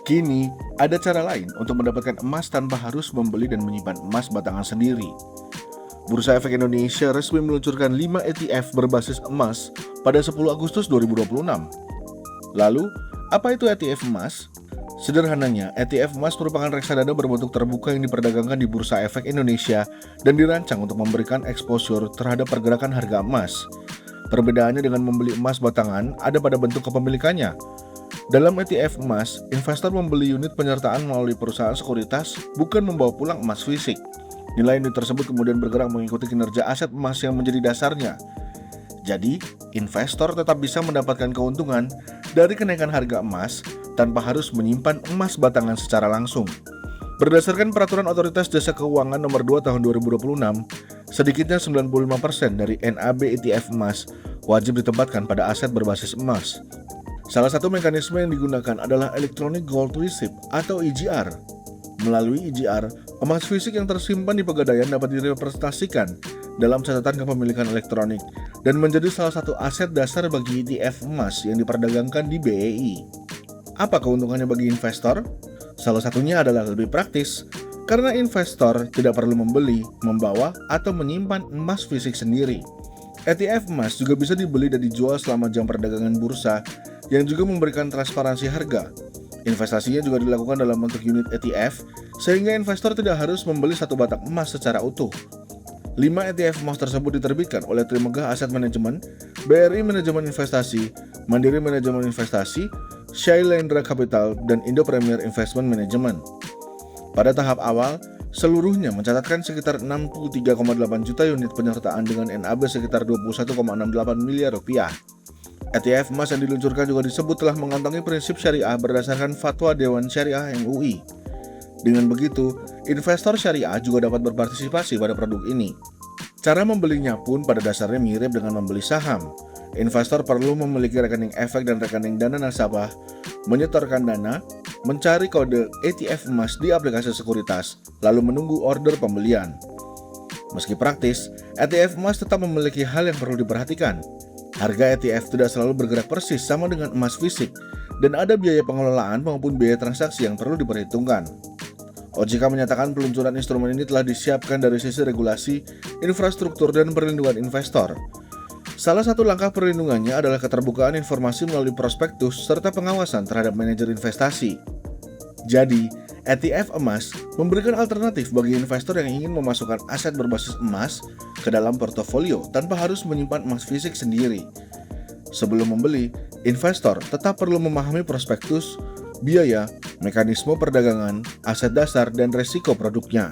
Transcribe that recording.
Kini, ada cara lain untuk mendapatkan emas tanpa harus membeli dan menyimpan emas batangan sendiri. Bursa Efek Indonesia resmi meluncurkan 5 ETF berbasis emas pada 10 Agustus 2026. Lalu, apa itu ETF emas? Sederhananya, ETF emas merupakan reksadana berbentuk terbuka yang diperdagangkan di Bursa Efek Indonesia dan dirancang untuk memberikan exposure terhadap pergerakan harga emas. Perbedaannya dengan membeli emas batangan ada pada bentuk kepemilikannya. Dalam ETF emas, investor membeli unit penyertaan melalui perusahaan sekuritas, bukan membawa pulang emas fisik. Nilai unit tersebut kemudian bergerak mengikuti kinerja aset emas yang menjadi dasarnya. Jadi, investor tetap bisa mendapatkan keuntungan dari kenaikan harga emas tanpa harus menyimpan emas batangan secara langsung. Berdasarkan Peraturan Otoritas Jasa Keuangan Nomor 2 Tahun 2026, sedikitnya 95% dari NAB ETF emas wajib ditempatkan pada aset berbasis emas. Salah satu mekanisme yang digunakan adalah Electronic Gold Receipt atau EGR. Melalui EGR, emas fisik yang tersimpan di Pegadaian dapat direpresentasikan dalam catatan kepemilikan elektronik dan menjadi salah satu aset dasar bagi ETF emas yang diperdagangkan di BEI. Apa keuntungannya bagi investor? Salah satunya adalah lebih praktis, karena investor tidak perlu membeli, membawa, atau menyimpan emas fisik sendiri. ETF emas juga bisa dibeli dan dijual selama jam perdagangan bursa, yang juga memberikan transparansi harga. Investasinya juga dilakukan dalam bentuk unit ETF, sehingga investor tidak harus membeli satu batang emas secara utuh. 5 ETF emas tersebut diterbitkan oleh Trimegah Asset Management, BRI Manajemen Investasi, Mandiri Manajemen Investasi, Shailendra Capital, dan Indo Premier Investment Management. Pada tahap awal, seluruhnya mencatatkan sekitar 63,8 juta unit penyertaan dengan NAB sekitar 21,68 miliar rupiah. ETF emas yang diluncurkan juga disebut telah mengantongi prinsip syariah berdasarkan Fatwa Dewan Syariah MUI. Dengan begitu, investor syariah juga dapat berpartisipasi pada produk ini. Cara membelinya pun pada dasarnya mirip dengan membeli saham. Investor perlu memiliki rekening efek dan rekening dana nasabah, menyetorkan dana, mencari kode ETF emas di aplikasi sekuritas, lalu menunggu order pembelian. Meski praktis, ETF emas tetap memiliki hal yang perlu diperhatikan. Harga ETF tidak selalu bergerak persis sama dengan emas fisik, dan ada biaya pengelolaan maupun biaya transaksi yang perlu diperhitungkan. OJK menyatakan peluncuran instrumen ini telah disiapkan dari sisi regulasi, infrastruktur, dan perlindungan investor. Salah satu langkah perlindungannya adalah keterbukaan informasi melalui prospektus serta pengawasan terhadap manajer investasi. Jadi, ETF emas memberikan alternatif bagi investor yang ingin memasukkan aset berbasis emas ke dalam portofolio tanpa harus menyimpan emas fisik sendiri. Sebelum membeli, investor tetap perlu memahami prospektus, biaya, mekanisme perdagangan, aset dasar, dan resiko produknya.